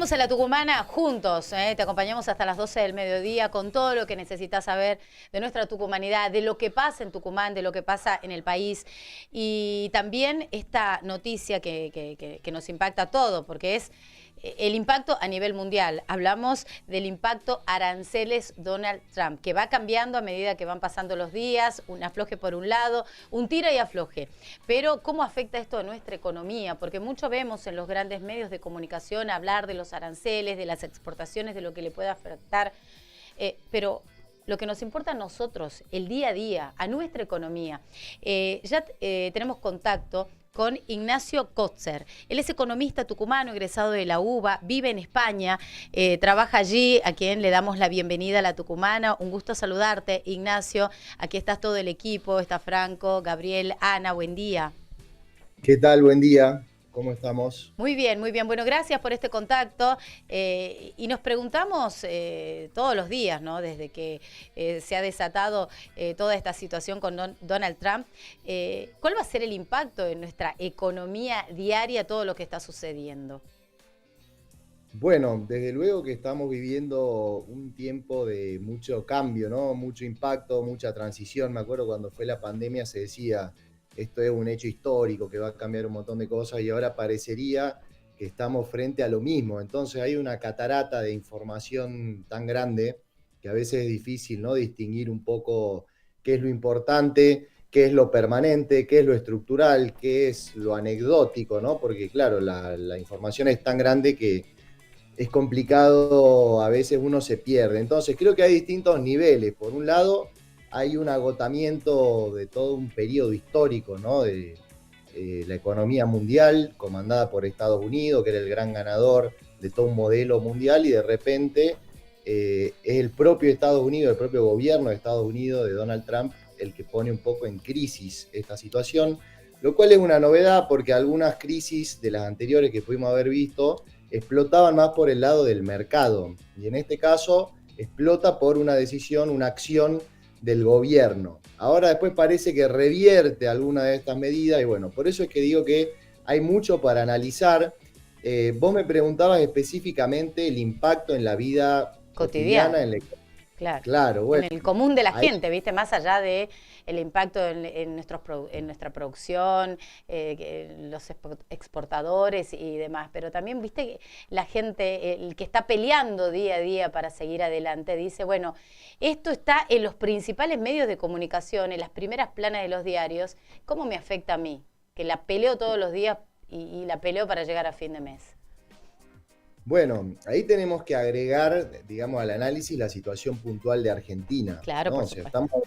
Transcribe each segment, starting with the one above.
Estamos en La Tucumana juntos, te acompañamos hasta las 12 del mediodía con todo lo que necesitas saber de nuestra tucumanidad, de lo que pasa en Tucumán, de lo que pasa en el país y también esta noticia que nos impacta a todos, porque es el impacto a nivel mundial. Hablamos del impacto aranceles Donald Trump, que va cambiando a medida que van pasando los días, un afloje por un lado, un tira y afloje. Pero ¿cómo afecta esto a nuestra economía? Porque mucho vemos en los grandes medios de comunicación hablar de los aranceles, de las exportaciones, de lo que le puede afectar, pero lo que nos importa a nosotros, el día a día, a nuestra economía. Tenemos contacto con Ignacio Kotzer. Él es economista tucumano, egresado de la UBA, vive en España, trabaja allí, a quien le damos la bienvenida a La Tucumana. Un gusto saludarte, Ignacio. Aquí está todo el equipo, está Franco, Gabriel, Ana, buen día. ¿Qué tal? Buen día. ¿Cómo estamos? Muy bien, muy bien. Bueno, gracias por este contacto. Y nos preguntamos todos los días, ¿no? Desde que se ha desatado toda esta situación con Donald Trump, ¿cuál va a ser el impacto en nuestra economía diaria, todo lo que está sucediendo? Bueno, desde luego que estamos viviendo un tiempo de mucho cambio, ¿no? Mucho impacto, mucha transición. Me acuerdo cuando fue la pandemia se decía, esto es un hecho histórico que va a cambiar un montón de cosas y ahora parecería que estamos frente a lo mismo. Entonces hay una catarata de información tan grande que a veces es difícil, ¿no? Distinguir un poco qué es lo importante, qué es lo permanente, qué es lo estructural, qué es lo anecdótico, ¿no? Porque claro, la información es tan grande que es complicado, a veces uno se pierde. Entonces creo que hay distintos niveles. Por un lado, hay un agotamiento de todo un periodo histórico, ¿no? De la economía mundial, comandada por Estados Unidos, que era el gran ganador de todo un modelo mundial, y de repente es el propio Estados Unidos, el propio gobierno de Estados Unidos, de Donald Trump, el que pone un poco en crisis esta situación, lo cual es una novedad porque algunas crisis de las anteriores que pudimos haber visto explotaban más por el lado del mercado, y en este caso explota por una decisión, una acción del gobierno. Ahora después parece que revierte alguna de estas medidas y bueno, por eso es que digo que hay mucho para analizar. Vos me preguntabas específicamente el impacto en la vida cotidiana. Cotidiano. Claro, Claro, en bueno. el común de la Ahí, gente, ¿viste? Más allá de el impacto en nuestra producción, los exportadores y demás. Pero también, ¿viste? Que la gente, el que está peleando día a día para seguir adelante, dice, bueno, esto está en los principales medios de comunicación, en las primeras planas de los diarios, ¿cómo me afecta a mí? Que la peleo todos los días y la peleo para llegar a fin de mes. bueno, ahí tenemos que agregar, digamos, al análisis la situación puntual de Argentina, Claro, ¿no? por O sea, supuesto.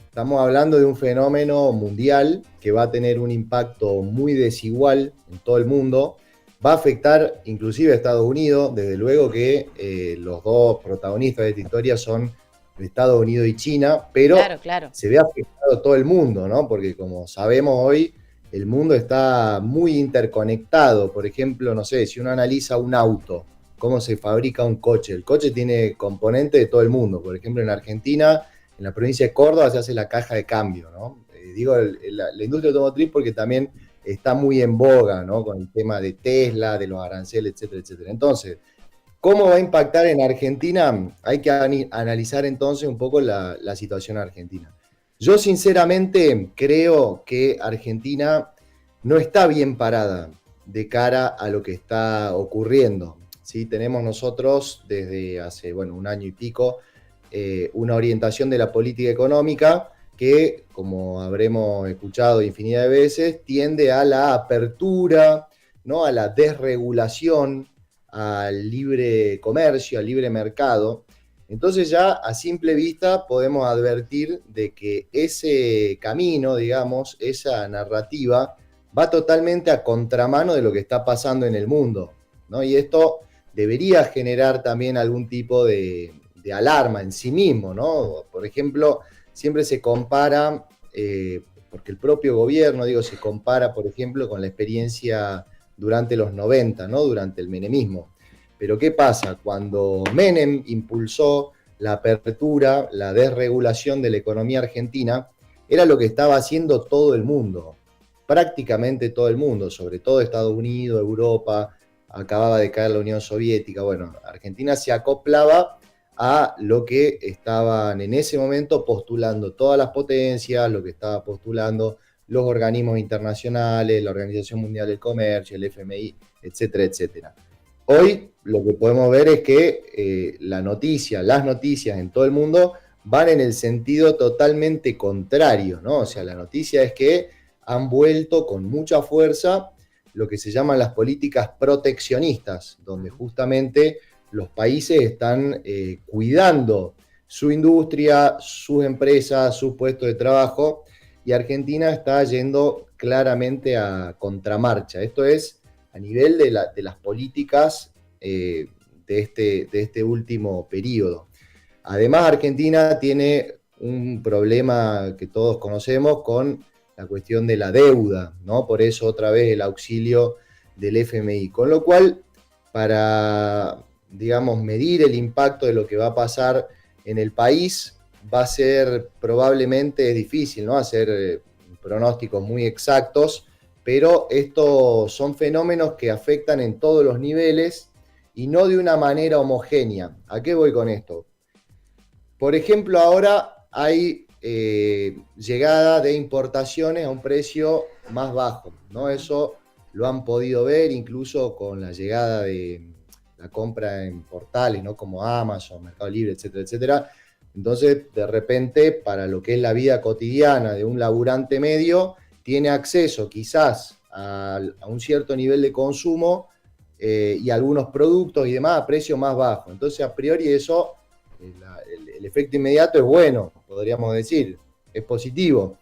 estamos hablando de un fenómeno mundial que va a tener un impacto muy desigual en todo el mundo, va a afectar inclusive a Estados Unidos, desde luego que los dos protagonistas de esta historia son Estados Unidos y China, pero Claro, claro. se ve afectado a todo el mundo, ¿no? Porque como sabemos hoy, el mundo está muy interconectado. Por ejemplo, no sé, si uno analiza un auto, cómo se fabrica un coche, el coche tiene componentes de todo el mundo. Por ejemplo, en Argentina, en la provincia de Córdoba se hace la caja de cambio, ¿no? Digo la industria automotriz porque también está muy en boga, ¿no? Con el tema de Tesla, de los aranceles, etcétera, etcétera. Entonces, ¿cómo va a impactar en Argentina? Hay que analizar entonces un poco la situación argentina. Yo sinceramente creo que Argentina no está bien parada de cara a lo que está ocurriendo. ¿Sí? Tenemos nosotros desde hace un año y pico una orientación de la política económica que, como habremos escuchado infinidad de veces, tiende a la apertura, ¿no? A la desregulación, al libre comercio, al libre mercado. Entonces ya a simple vista podemos advertir de que ese camino, digamos, esa narrativa, va totalmente a contramano de lo que está pasando en el mundo, ¿no? Y esto debería generar también algún tipo de alarma en sí mismo, ¿no? Por ejemplo, siempre se compara, porque el propio gobierno, digo, se compara, por ejemplo, con la experiencia durante los 90, ¿no? Durante el menemismo. Pero ¿qué pasa? Cuando Menem impulsó la apertura, la desregulación de la economía argentina, era lo que estaba haciendo todo el mundo, prácticamente todo el mundo, sobre todo Estados Unidos, Europa, acababa de caer la Unión Soviética. Bueno, Argentina se acoplaba a lo que estaban en ese momento postulando todas las potencias, lo que estaba postulando los organismos internacionales, la Organización Mundial del Comercio, el FMI, etcétera, etcétera. Hoy lo que podemos ver es que las noticias en todo el mundo van en el sentido totalmente contrario, ¿no? O sea, la noticia es que han vuelto con mucha fuerza lo que se llaman las políticas proteccionistas, donde justamente los países están cuidando su industria, sus empresas, sus puestos de trabajo, y Argentina está yendo claramente a contramarcha. Esto es a nivel de las políticas de este último periodo. Además, Argentina tiene un problema que todos conocemos con la cuestión de la deuda, ¿no? Por eso otra vez el auxilio del FMI. Con lo cual, para, digamos, medir el impacto de lo que va a pasar en el país, va a ser probablemente difícil, ¿no? Hacer pronósticos muy exactos, pero estos son fenómenos que afectan en todos los niveles y no de una manera homogénea. ¿A qué voy con esto? Por ejemplo, ahora hay llegada de importaciones a un precio más bajo, ¿no? Eso lo han podido ver incluso con la llegada de la compra en portales, ¿no? Como Amazon, Mercado Libre, etcétera, etcétera. Entonces, de repente, para lo que es la vida cotidiana de un laburante medio, tiene acceso quizás a un cierto nivel de consumo y algunos productos y demás a precio más bajo. Entonces, a priori eso, el efecto inmediato es bueno, podríamos decir, es positivo.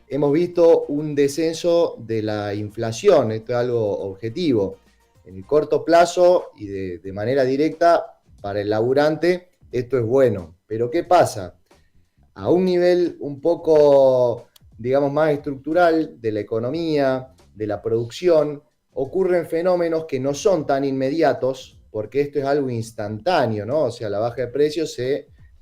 Hemos visto un descenso de la inflación, esto es algo objetivo. En el corto plazo y de manera directa, para el laburante, esto es bueno. Pero ¿qué pasa? A un nivel un poco, digamos, más estructural de la economía, de la producción, ocurren fenómenos que no son tan inmediatos, porque esto es algo instantáneo, ¿no? O sea, la baja de precios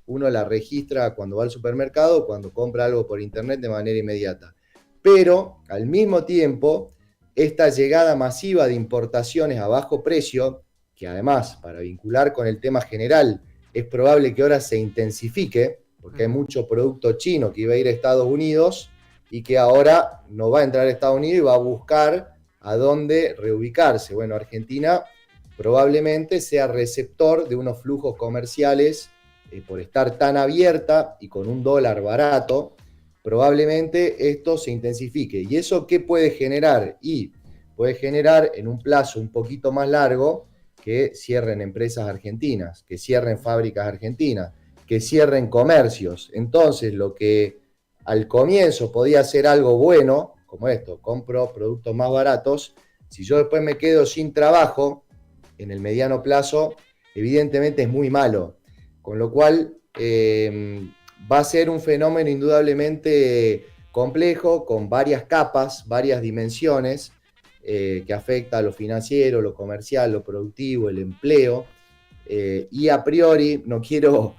uno la registra cuando va al supermercado, cuando compra algo por internet de manera inmediata. Pero, al mismo tiempo, esta llegada masiva de importaciones a bajo precio, que además, para vincular con el tema general, es probable que ahora se intensifique, porque hay mucho producto chino que iba a ir a Estados Unidos y que ahora no va a entrar a Estados Unidos y va a buscar a dónde reubicarse. Bueno, Argentina probablemente sea receptor de unos flujos comerciales por estar tan abierta y con un dólar barato, probablemente esto se intensifique. ¿Y eso qué puede generar? Y puede generar en un plazo un poquito más largo que cierren empresas argentinas, que cierren fábricas argentinas, que cierren comercios. Entonces, lo que al comienzo podía ser algo bueno, como esto, compro productos más baratos, si yo después me quedo sin trabajo, en el mediano plazo, evidentemente es muy malo. Con lo cual, va a ser un fenómeno indudablemente complejo, con varias capas, varias dimensiones, que afecta a lo financiero, lo comercial, lo productivo, el empleo. Y a priori, no quiero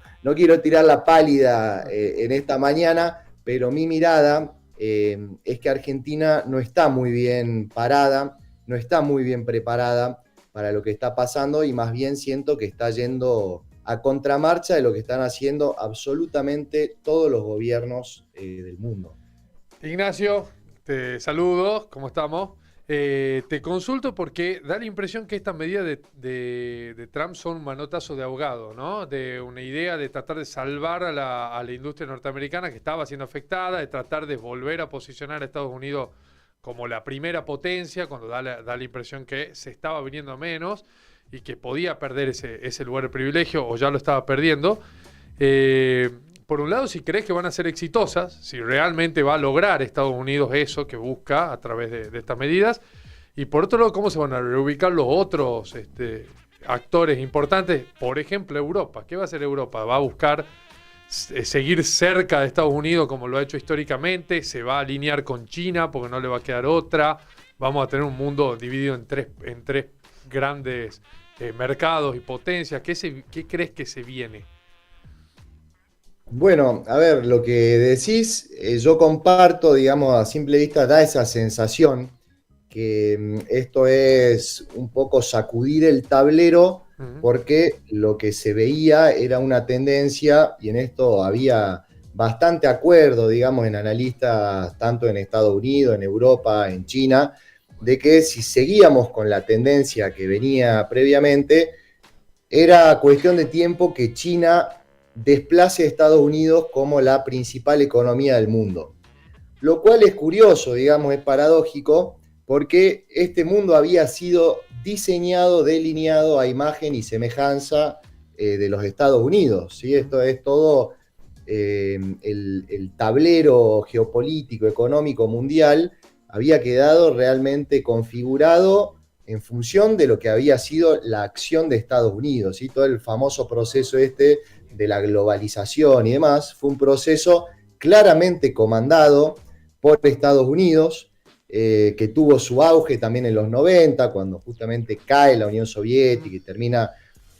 tirar la pálida en esta mañana, pero mi mirada es que Argentina no está muy bien parada, no está muy bien preparada para lo que está pasando y más bien siento que está yendo a contramarcha de lo que están haciendo absolutamente todos los gobiernos del mundo. Ignacio, te saludo, ¿cómo estamos? Te consulto porque da la impresión que estas medidas de Trump son un manotazo de ahogado, ¿no? De una idea de tratar de salvar a la industria norteamericana que estaba siendo afectada, de tratar de volver a posicionar a Estados Unidos como la primera potencia, cuando da la impresión que se estaba viniendo a menos y que podía perder ese lugar de privilegio o ya lo estaba perdiendo. Por un lado, si crees que van a ser exitosas, si realmente va a lograr Estados Unidos eso que busca a través de estas medidas, y por otro lado, cómo se van a reubicar los otros actores importantes, por ejemplo, Europa. ¿Qué va a hacer Europa? ¿Va a buscar seguir cerca de Estados Unidos como lo ha hecho históricamente? ¿Se va a alinear con China porque no le va a quedar otra? Vamos a tener un mundo dividido en tres grandes mercados y potencias. ¿Qué crees que se viene? Bueno, a ver, lo que decís, yo comparto, digamos, a simple vista da esa sensación que esto es un poco sacudir el tablero, porque lo que se veía era una tendencia, y en esto había bastante acuerdo, digamos, en analistas tanto en Estados Unidos, en Europa, en China, de que si seguíamos con la tendencia que venía previamente, era cuestión de tiempo que China desplace a Estados Unidos como la principal economía del mundo. Lo cual es curioso, digamos, es paradójico, porque este mundo había sido diseñado, delineado a imagen y semejanza de los Estados Unidos, ¿sí? Esto es todo el tablero geopolítico, económico, mundial, había quedado realmente configurado en función de lo que había sido la acción de Estados Unidos, ¿sí? Todo el famoso proceso este de la globalización y demás, fue un proceso claramente comandado por Estados Unidos, que tuvo su auge también en los 90, cuando justamente cae la Unión Soviética y termina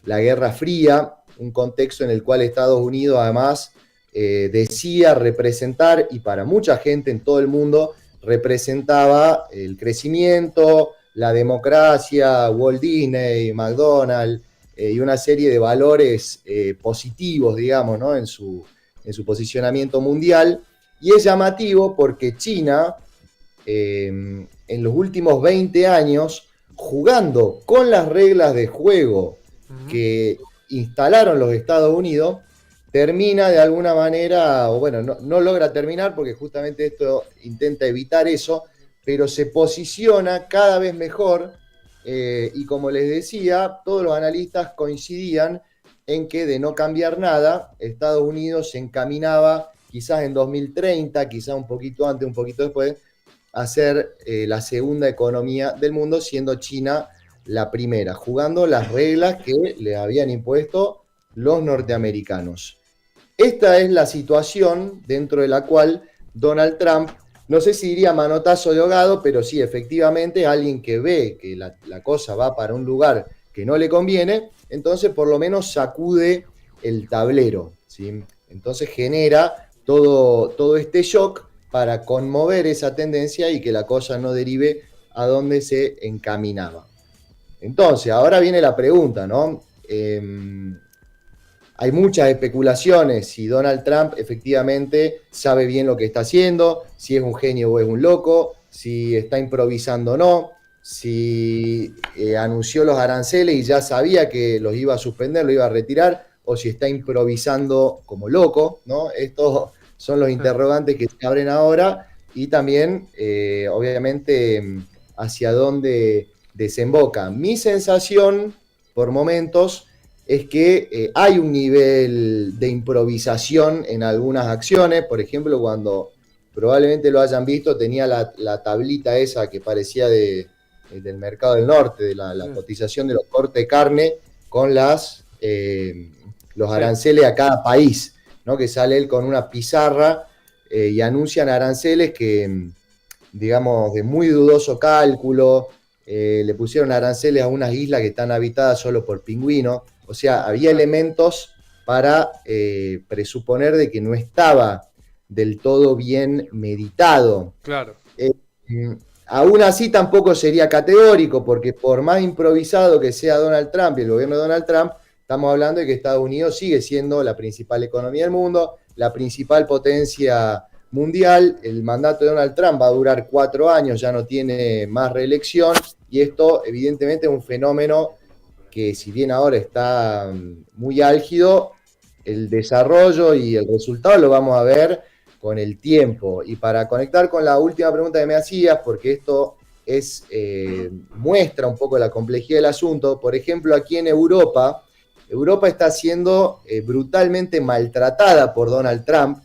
la Guerra Fría, un contexto en el cual Estados Unidos además decía representar, y para mucha gente en todo el mundo, representaba el crecimiento, la democracia, Walt Disney, McDonald's, y una serie de valores positivos, digamos, ¿no? en su posicionamiento mundial. Y es llamativo porque China, en los últimos 20 años, jugando con las reglas de juego que instalaron los Estados Unidos, termina de alguna manera, o bueno, no logra terminar porque justamente esto intenta evitar eso, pero se posiciona cada vez mejor, y como les decía, todos los analistas coincidían en que de no cambiar nada, Estados Unidos se encaminaba quizás en 2030, quizás un poquito antes, un poquito después, a ser la segunda economía del mundo, siendo China la primera, jugando las reglas que le habían impuesto los norteamericanos. Esta es la situación dentro de la cual Donald Trump, no sé si diría manotazo de ahogado, pero sí, efectivamente, alguien que ve que la cosa va para un lugar que no le conviene, entonces por lo menos sacude el tablero, ¿sí? Entonces genera todo este shock para conmover esa tendencia y que la cosa no derive a donde se encaminaba. Entonces, ahora viene la pregunta, ¿no? Hay muchas especulaciones si Donald Trump efectivamente sabe bien lo que está haciendo, si es un genio o es un loco, si está improvisando o no, si anunció los aranceles y ya sabía que los iba a suspender, los iba a retirar, o si está improvisando como loco, ¿no? Estos son los interrogantes que se abren ahora, y también, obviamente, hacia dónde desemboca. Mi sensación, por momentos, es que hay un nivel de improvisación en algunas acciones. Por ejemplo, cuando probablemente lo hayan visto, tenía la tablita esa que parecía del Mercado del Norte, de la cotización de los cortes de carne con los aranceles a cada país, ¿no? Que sale él con una pizarra y anuncian aranceles que, digamos, de muy dudoso cálculo. Le pusieron aranceles a unas islas que están habitadas solo por pingüinos. O sea, había elementos para presuponer de que no estaba del todo bien meditado. Claro. Aún así tampoco sería categórico, porque por más improvisado que sea Donald Trump y el gobierno de Donald Trump, estamos hablando de que Estados Unidos sigue siendo la principal economía del mundo, la principal potencia mundial. El mandato de Donald Trump va a durar 4 años, ya no tiene más reelección, y esto evidentemente es un fenómeno que, si bien ahora está muy álgido, el desarrollo y el resultado lo vamos a ver con el tiempo. Y para conectar con la última pregunta que me hacías, porque esto muestra un poco la complejidad del asunto, por ejemplo, aquí en Europa está siendo brutalmente maltratada por Donald Trump,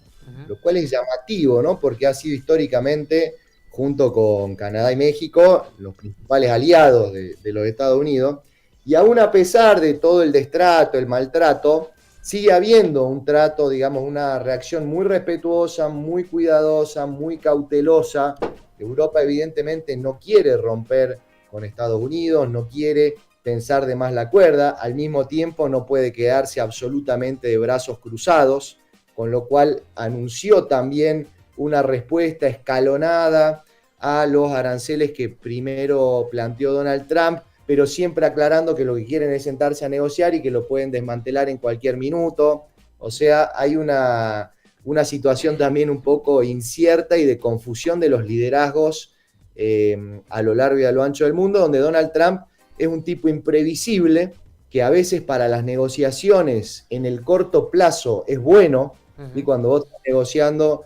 lo cual es llamativo, ¿no? Porque ha sido históricamente, junto con Canadá y México, los principales aliados de los Estados Unidos. Y aún a pesar de todo el destrato, el maltrato, sigue habiendo un trato, digamos, una reacción muy respetuosa, muy cuidadosa, muy cautelosa. Europa evidentemente no quiere romper con Estados Unidos, no quiere tensar de más la cuerda, al mismo tiempo no puede quedarse absolutamente de brazos cruzados, con lo cual anunció también una respuesta escalonada, a los aranceles que primero planteó Donald Trump, pero siempre aclarando que lo que quieren es sentarse a negociar y que lo pueden desmantelar en cualquier minuto. O sea, hay una situación también un poco incierta y de confusión de los liderazgos a lo largo y a lo ancho del mundo, donde Donald Trump es un tipo imprevisible, que a veces para las negociaciones en el corto plazo es bueno, y cuando vos estás negociando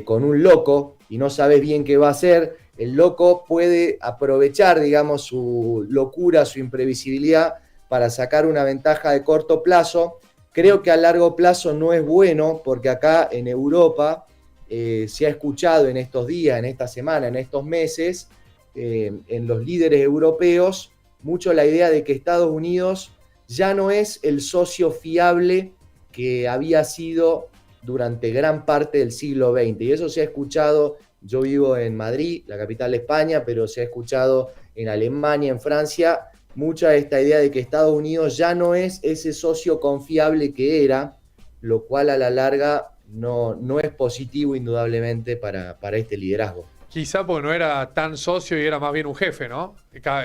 con un loco y no sabes bien qué va a hacer, el loco puede aprovechar, digamos, su locura, su imprevisibilidad para sacar una ventaja de corto plazo. Creo que a largo plazo no es bueno, porque acá en Europa se ha escuchado en estos días, en esta semana, en estos meses, en los líderes europeos, mucho la idea de que Estados Unidos ya no es el socio fiable que había sido durante gran parte del siglo XX. Y eso se ha escuchado, yo vivo en Madrid, la capital de España, pero se ha escuchado en Alemania, en Francia, mucha esta idea de que Estados Unidos ya no es ese socio confiable que era, lo cual a la larga no es positivo indudablemente para este liderazgo. Quizá porque no era tan socio y era más bien un jefe, ¿no?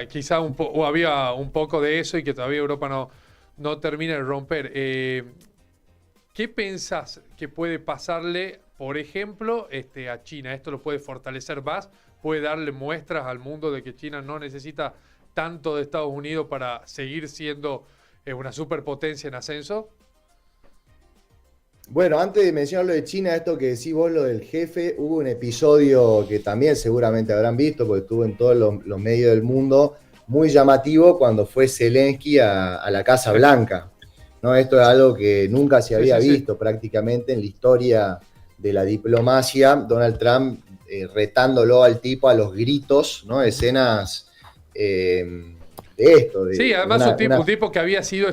Quizá o había un poco de eso y que todavía Europa no termina de romper. ¿Qué pensás que puede pasarle, por ejemplo, a China? ¿Esto lo puede fortalecer más? ¿Puede darle muestras al mundo de que China no necesita tanto de Estados Unidos para seguir siendo una superpotencia en ascenso? Bueno, antes de mencionar lo de China, esto que decís vos, lo del jefe, hubo un episodio que también seguramente habrán visto, porque estuvo en todos los medios del mundo, muy llamativo cuando fue Zelensky a la Casa Blanca. ¿No? Esto es algo que nunca se había visto prácticamente en la historia de la diplomacia. Donald Trump retándolo al tipo a los gritos, ¿no? Escenas de esto. Sí, además un tipo que había sido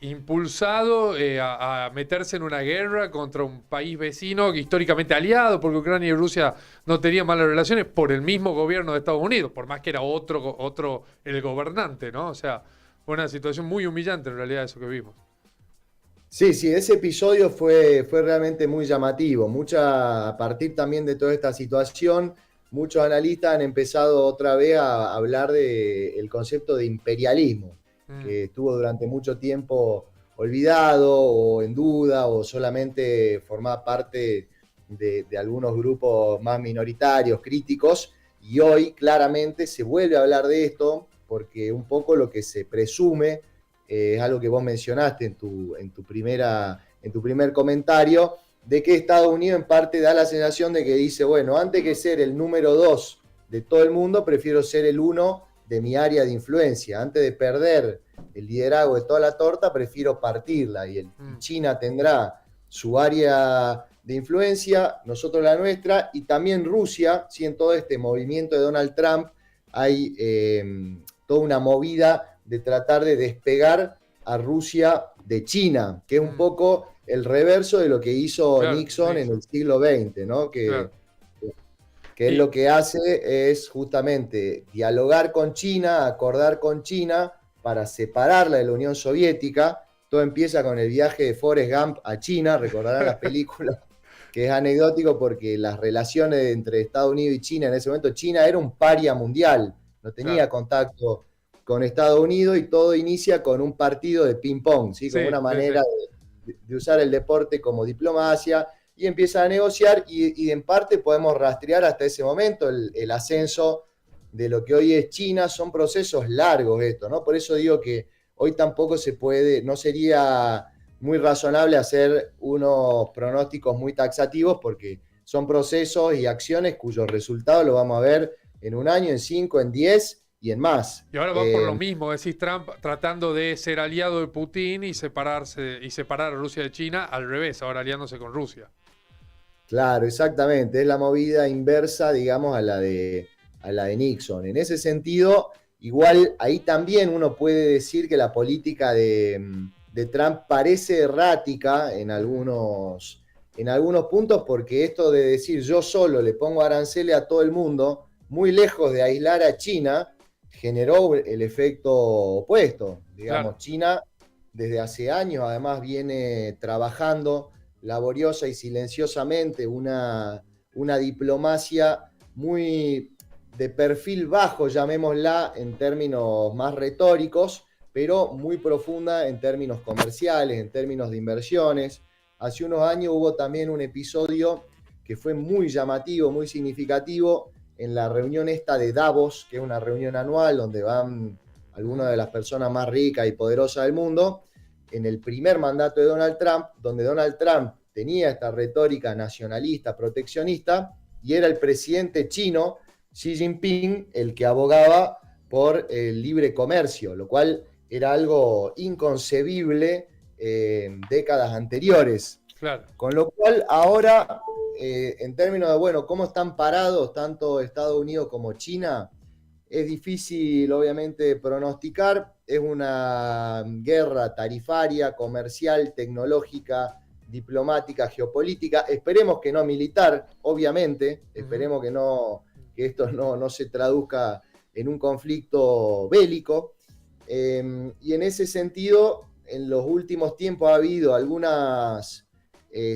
impulsado a meterse en una guerra contra un país vecino históricamente aliado, porque Ucrania y Rusia no tenían malas relaciones, por el mismo gobierno de Estados Unidos, por más que era otro el gobernante, ¿no? O sea, fue una situación muy humillante en realidad eso que vimos. Sí, ese episodio fue realmente muy llamativo. A partir también de toda esta situación, muchos analistas han empezado otra vez a hablar del concepto de imperialismo, que estuvo durante mucho tiempo olvidado o en duda o solamente formaba parte de algunos grupos más minoritarios, críticos, y hoy claramente se vuelve a hablar de esto porque un poco lo que se presume es algo que vos mencionaste en tu primer comentario, de que Estados Unidos en parte da la sensación de que dice, bueno, antes que ser el número 2 de todo el mundo, prefiero ser el 1 de mi área de influencia. Antes de perder el liderazgo de toda la torta, prefiero partirla. Y China tendrá su área de influencia, nosotros la nuestra, y también Rusia, ¿sí? En todo este movimiento de Donald Trump hay toda una movida de tratar de despegar a Rusia de China, que es un poco el reverso de lo que hizo Nixon en el siglo XX, ¿no? Que es lo que hace es justamente dialogar con China, acordar con China para separarla de la Unión Soviética. Todo empieza con el viaje de Forrest Gump a China, recordarán las películas, que es anecdótico porque las relaciones entre Estados Unidos y China, en ese momento China era un paria mundial, no tenía contacto con Estados Unidos, y todo inicia con un partido de ping-pong, ¿sí? Como una manera de usar el deporte como diplomacia, y empiezan a negociar, y en parte podemos rastrear hasta ese momento el ascenso de lo que hoy es China. Son procesos largos esto, ¿no? Por eso digo que hoy tampoco no sería muy razonable hacer unos pronósticos muy taxativos, porque son procesos y acciones cuyos resultados los vamos a ver en un año, en 5, en 10 y en más. Y ahora va por lo mismo, decís Trump tratando de ser aliado de Putin y separar a Rusia de China, al revés, ahora aliándose con Rusia. Claro, exactamente, es la movida inversa, digamos, a la de Nixon. En ese sentido, igual ahí también uno puede decir que la política de Trump parece errática en algunos puntos, porque esto de decir yo solo le pongo aranceles a todo el mundo, muy lejos de aislar a China, generó el efecto opuesto. Digamos, claro. China desde hace años además viene trabajando laboriosa y silenciosamente una diplomacia muy de perfil bajo, llamémosla, en términos más retóricos, pero muy profunda en términos comerciales, en términos de inversiones. Hace unos años hubo también un episodio que fue muy llamativo, muy significativo, en la reunión esta de Davos, que es una reunión anual donde van algunas de las personas más ricas y poderosas del mundo, en el primer mandato de Donald Trump, donde Donald Trump tenía esta retórica nacionalista, proteccionista, y era el presidente chino, Xi Jinping, el que abogaba por el libre comercio, lo cual era algo inconcebible en décadas anteriores. Claro. Con lo cual, ahora, en términos de, bueno, cómo están parados tanto Estados Unidos como China, es difícil, obviamente, pronosticar. Es una guerra tarifaria, comercial, tecnológica, diplomática, geopolítica. Esperemos que no militar, obviamente. Esperemos que esto no se traduzca en un conflicto bélico. Y en ese sentido, en los últimos tiempos ha habido algunas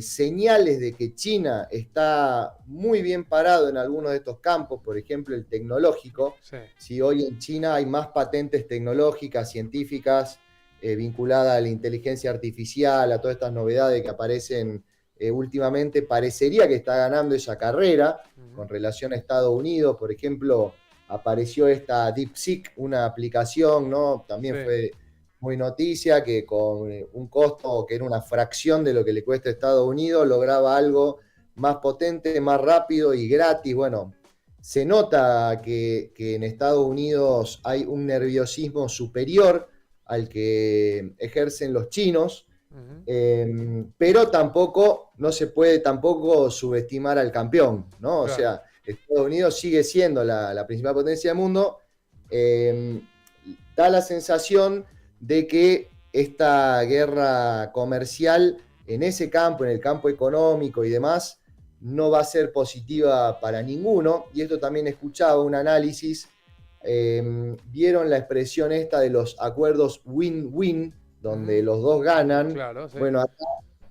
señales de que China está muy bien parado en algunos de estos campos, por ejemplo el tecnológico. Sí. Si hoy en China hay más patentes tecnológicas, científicas, vinculadas a la inteligencia artificial, a todas estas novedades que aparecen últimamente, parecería que está ganando esa carrera con relación a Estados Unidos. Por ejemplo, apareció esta DeepSeek, una aplicación, ¿no? También Sí. fue muy noticia, que con un costo que era una fracción de lo que le cuesta a Estados Unidos, lograba algo más potente, más rápido y gratis. Bueno, se nota que en Estados Unidos hay un nerviosismo superior al que ejercen los chinos, pero tampoco, no se puede tampoco subestimar al campeón, ¿no? Claro. O sea, Estados Unidos sigue siendo la principal potencia del mundo. Da la sensación de que esta guerra comercial en ese campo, en el campo económico y demás, no va a ser positiva para ninguno. Y esto también escuchaba un análisis, vieron la expresión esta de los acuerdos win-win, donde los dos ganan. Claro, sí. Bueno, acá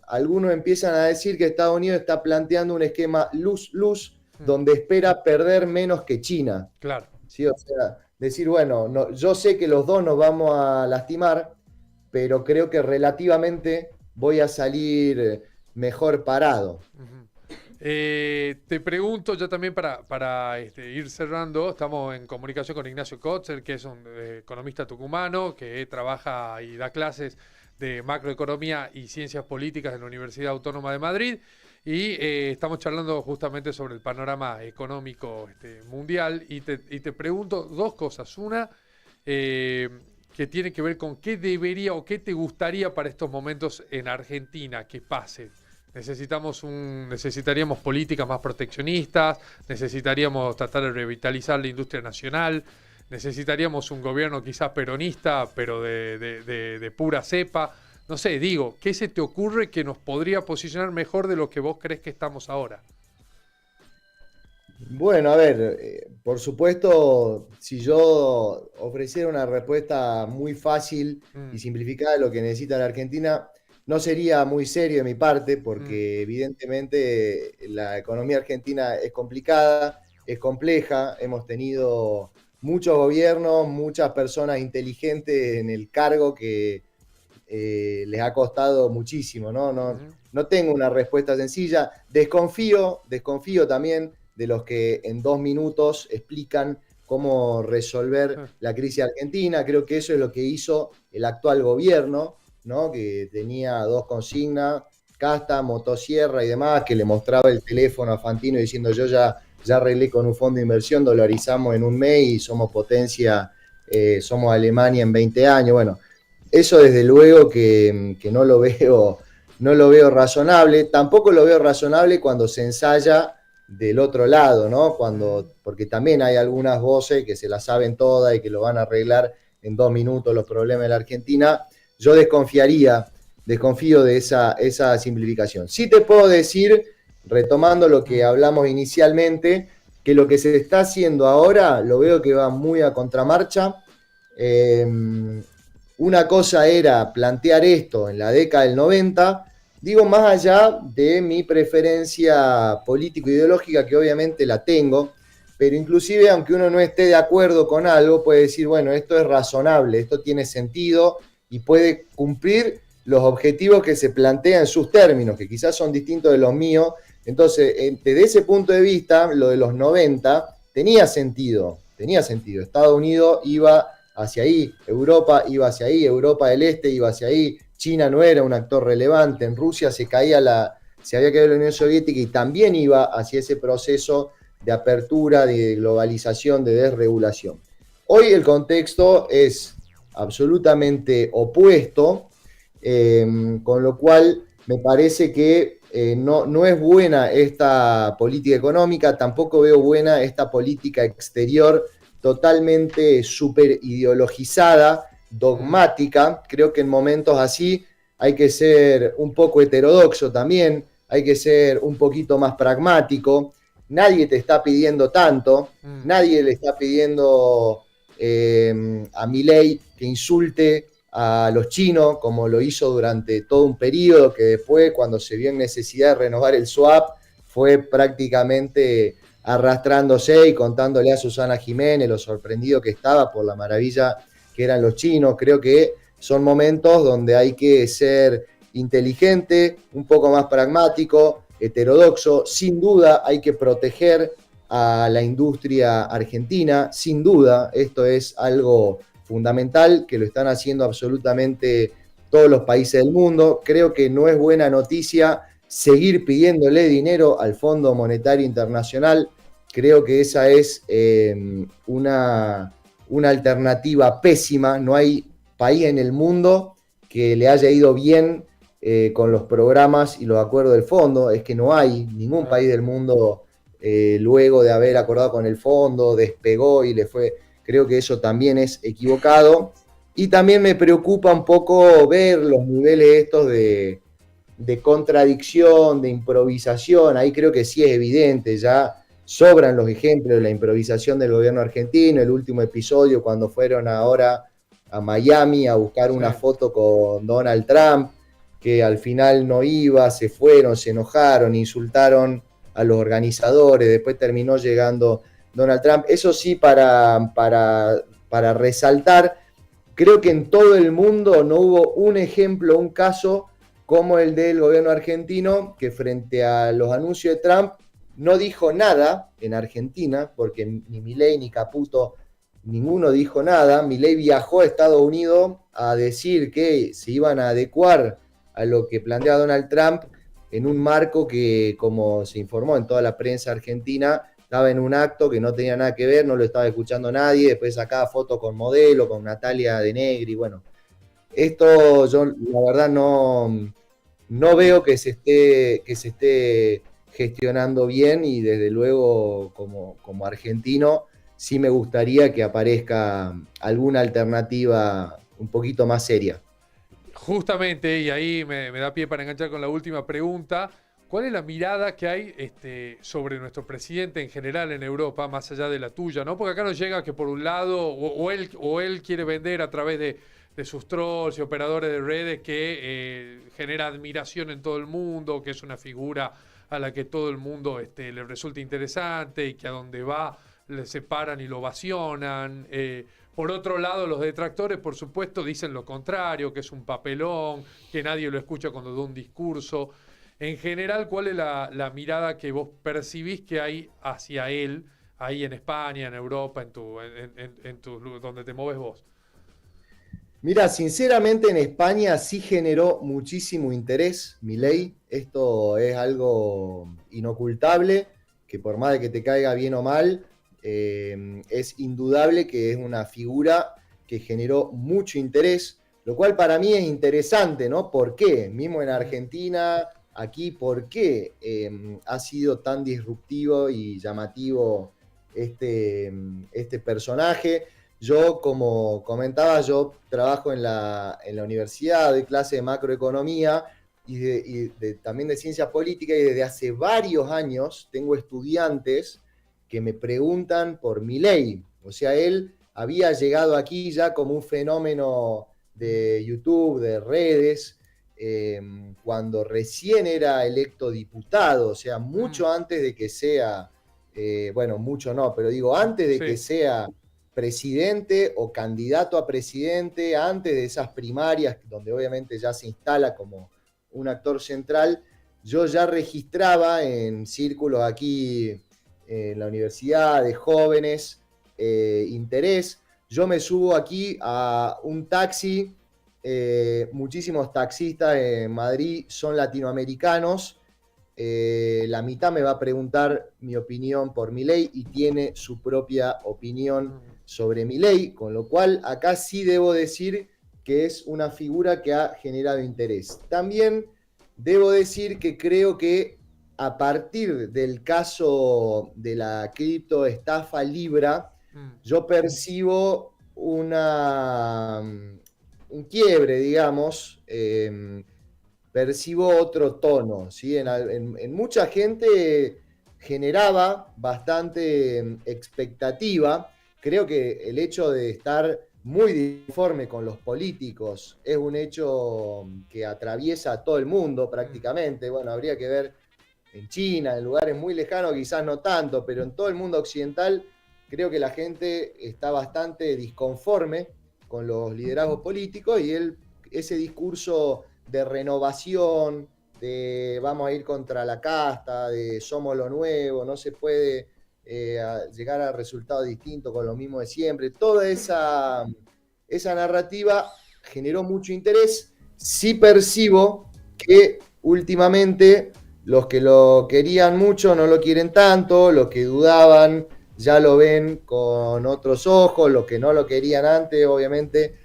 algunos empiezan a decir que Estados Unidos está planteando un esquema lose-lose, donde espera perder menos que China. Claro. ¿Sí? O sea, decir, bueno, no, yo sé que los dos nos vamos a lastimar, pero creo que relativamente voy a salir mejor parado. Te pregunto, ya también para ir cerrando, estamos en comunicación con Ignacio Kotzer, que es un economista tucumano, que trabaja y da clases de macroeconomía y ciencias políticas en la Universidad Autónoma de Madrid. Y estamos charlando justamente sobre el panorama económico mundial. Y te pregunto dos cosas. Una, que tiene que ver con qué debería o qué te gustaría para estos momentos en Argentina que pase. Necesitaríamos políticas más proteccionistas, necesitaríamos tratar de revitalizar la industria nacional, necesitaríamos un gobierno quizás peronista, pero de pura cepa. No sé, digo, ¿qué se te ocurre que nos podría posicionar mejor de lo que vos crees que estamos ahora? Bueno, a ver, por supuesto, si yo ofreciera una respuesta muy fácil y simplificada de lo que necesita la Argentina, no sería muy serio de mi parte, porque evidentemente la economía argentina es complicada, es compleja, hemos tenido muchos gobiernos, muchas personas inteligentes en el cargo que les ha costado muchísimo, ¿no? No tengo una respuesta sencilla. Desconfío también de los que en 2 minutos explican cómo resolver la crisis argentina. Creo que eso es lo que hizo el actual gobierno, ¿no? Que tenía 2 consignas, casta, motosierra y demás, que le mostraba el teléfono a Fantino diciendo yo ya arreglé con un fondo de inversión, dolarizamos en un mes y somos potencia, somos Alemania en 20 años. Bueno, eso desde luego que no lo veo razonable. Tampoco lo veo razonable cuando se ensaya del otro lado, ¿no? Porque también hay algunas voces que se las saben todas y que lo van a arreglar en 2 minutos los problemas de la Argentina. Yo desconfío de esa simplificación. Sí te puedo decir, retomando lo que hablamos inicialmente, que lo que se está haciendo ahora lo veo que va muy a contramarcha. Una cosa era plantear esto en la década del 90, digo, más allá de mi preferencia político-ideológica, que obviamente la tengo, pero inclusive aunque uno no esté de acuerdo con algo, puede decir, bueno, esto es razonable, esto tiene sentido y puede cumplir los objetivos que se plantean en sus términos, que quizás son distintos de los míos. Entonces, desde ese punto de vista, lo de los 90 tenía sentido. Estados Unidos iba hacia ahí, Europa iba hacia ahí, Europa del Este iba hacia ahí, China no era un actor relevante, en Rusia se había caído la Unión Soviética y también iba hacia ese proceso de apertura, de globalización, de desregulación. Hoy el contexto es absolutamente opuesto, con lo cual me parece que no es buena esta política económica, tampoco veo buena esta política exterior totalmente súper ideologizada, dogmática. Creo que en momentos así hay que ser un poco heterodoxo también, hay que ser un poquito más pragmático. Nadie te está pidiendo tanto, nadie le está pidiendo a Milei que insulte a los chinos, como lo hizo durante todo un periodo, que después, cuando se vio en necesidad de renovar el swap, fue prácticamente arrastrándose y contándole a Susana Jiménez lo sorprendido que estaba por la maravilla que eran los chinos. Creo que son momentos donde hay que ser inteligente, un poco más pragmático, heterodoxo. Sin duda hay que proteger a la industria argentina, sin duda, esto es algo fundamental, que lo están haciendo absolutamente todos los países del mundo. Creo que no es buena noticia seguir pidiéndole dinero al Fondo Monetario Internacional. Creo que esa es una alternativa pésima. No hay país en el mundo que le haya ido bien con los programas y los acuerdos del fondo. Es que no hay ningún país del mundo, luego de haber acordado con el fondo, despegó y le fue. Creo que eso también es equivocado. Y también me preocupa un poco ver los niveles estos de contradicción, de improvisación. Ahí creo que sí es evidente, ya sobran los ejemplos de la improvisación del gobierno argentino. El último episodio, cuando fueron ahora a Miami a buscar una foto con Donald Trump, que al final no iba, se fueron, se enojaron, insultaron a los organizadores, después terminó llegando Donald Trump. Eso sí, para resaltar, creo que en todo el mundo no hubo un ejemplo, un caso como el del gobierno argentino, que frente a los anuncios de Trump no dijo nada en Argentina, porque ni Milei ni Caputo, ninguno dijo nada. Milei viajó a Estados Unidos a decir que se iban a adecuar a lo que planteaba Donald Trump en un marco que, como se informó en toda la prensa argentina, estaba en un acto que no tenía nada que ver, no lo estaba escuchando nadie, después sacaba fotos con modelo, con Natalia de Negri. Bueno, esto yo la verdad no veo que se esté gestionando bien, y desde luego como argentino sí me gustaría que aparezca alguna alternativa un poquito más seria. Justamente, y ahí me da pie para enganchar con la última pregunta. ¿Cuál es la mirada que hay sobre nuestro presidente en general en Europa, más allá de la tuya, ¿no? Porque acá nos llega que por un lado, o él quiere vender a través de sus trolls y operadores de redes que genera admiración en todo el mundo, que es una figura a la que todo el mundo le resulta interesante y que a donde va le separan y lo ovacionan. Por otro lado, los detractores, por supuesto, dicen lo contrario, que es un papelón, que nadie lo escucha cuando da un discurso. En general, ¿cuál es la mirada que vos percibís que hay hacia él, ahí en España, en Europa, donde te mueves vos? Mira, sinceramente en España sí generó muchísimo interés Milei. Esto es algo inocultable, que por más de que te caiga bien o mal, es indudable que es una figura que generó mucho interés, lo cual para mí es interesante, ¿no? ¿Por qué? Mismo en Argentina, aquí, ¿por qué ha sido tan disruptivo y llamativo este personaje? Yo, como comentaba, yo trabajo en la universidad, doy clase de macroeconomía y también de ciencias políticas, y desde hace varios años tengo estudiantes que me preguntan por Milei. O sea, él había llegado aquí ya como un fenómeno de YouTube, de redes, cuando recién era electo diputado, o sea, mucho antes de que sea bueno, mucho no, pero digo, antes de Sí. que sea presidente o candidato a presidente, antes de esas primarias, donde obviamente ya se instala como un actor central, yo ya registraba en círculos aquí en la universidad de jóvenes interés. Yo me subo aquí a un taxi, muchísimos taxistas en Madrid son latinoamericanos. La mitad me va a preguntar mi opinión por Milei y tiene su propia opinión sobre Milei, con lo cual acá sí debo decir que es una figura que ha generado interés. También debo decir que creo que a partir del caso de la criptoestafa Libra, yo percibo un quiebre, digamos, percibo otro tono, ¿sí? En mucha gente generaba bastante expectativa. Creo que el hecho de estar muy disconforme con los políticos es un hecho que atraviesa a todo el mundo prácticamente. Bueno, habría que ver en China, en lugares muy lejanos quizás no tanto, pero en todo el mundo occidental creo que la gente está bastante disconforme con los liderazgos políticos y ese discurso de renovación, de vamos a ir contra la casta, de somos lo nuevo, no se puede llegar a resultados distintos con lo mismo de siempre. Toda esa narrativa generó mucho interés. Sí percibo que últimamente los que lo querían mucho no lo quieren tanto, los que dudaban ya lo ven con otros ojos, los que no lo querían antes, obviamente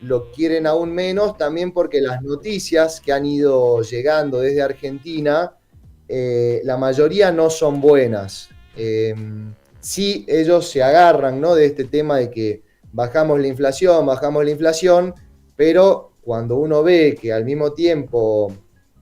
lo quieren aún menos, también porque las noticias que han ido llegando desde Argentina, la mayoría no son buenas. Sí, ellos se agarran, ¿no?, de este tema de que bajamos la inflación, pero cuando uno ve que al mismo tiempo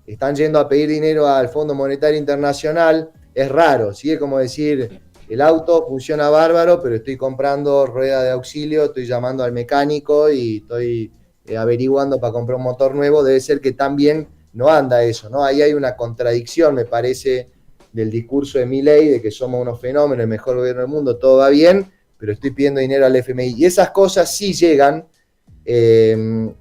están yendo a pedir dinero al Fondo Monetario Internacional, es raro, ¿sí? Es como decir, el auto funciona bárbaro, pero estoy comprando rueda de auxilio, estoy llamando al mecánico y estoy averiguando para comprar un motor nuevo. Debe ser que también no anda eso, ¿no? Ahí hay una contradicción, me parece, del discurso de Milei, de que somos unos fenómenos, el mejor gobierno del mundo, todo va bien, pero estoy pidiendo dinero al FMI. Y esas cosas sí llegan,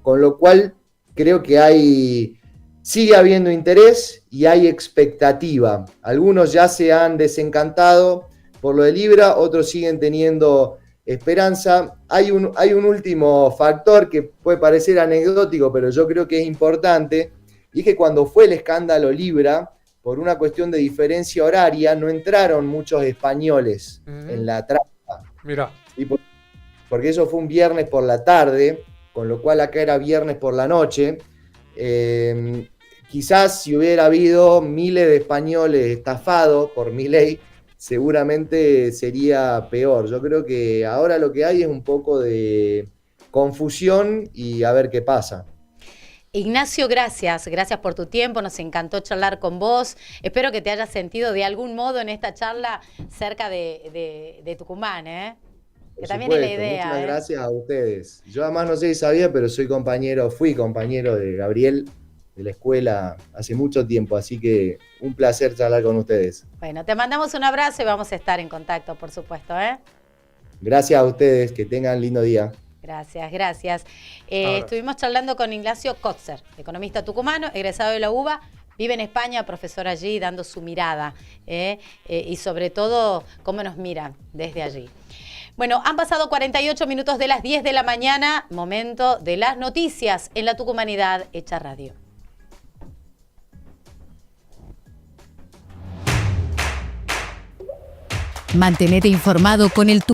con lo cual creo que sigue habiendo interés y hay expectativa. Algunos ya se han desencantado por lo de Libra, otros siguen teniendo esperanza. Hay un último factor que puede parecer anecdótico, pero yo creo que es importante, y es que cuando fue el escándalo Libra, por una cuestión de diferencia horaria, no entraron muchos españoles en la trampa. Mirá. Porque eso fue un viernes por la tarde, con lo cual acá era viernes por la noche. Quizás si hubiera habido miles de españoles estafados por Milei, seguramente sería peor. Yo creo que ahora lo que hay es un poco de confusión y a ver qué pasa. Ignacio, gracias por tu tiempo, nos encantó charlar con vos. Espero que te hayas sentido de algún modo en esta charla cerca de Tucumán, ¿eh? Que también es la idea. Muchas gracias a ustedes. Yo además no sé si sabía, pero fui compañero de Gabriel de la escuela hace mucho tiempo, así que un placer charlar con ustedes. Bueno, te mandamos un abrazo y vamos a estar en contacto, por supuesto, ¿eh? Gracias a ustedes, que tengan lindo día. Gracias. Estuvimos charlando con Ignacio Kotzer, economista tucumano, egresado de la UBA, vive en España, profesor allí, dando su mirada y sobre todo cómo nos miran desde allí. Bueno, han pasado 48 minutos de las 10 de la mañana, momento de las noticias en la Tucumanidad Hecha Radio. Mantenete informado con el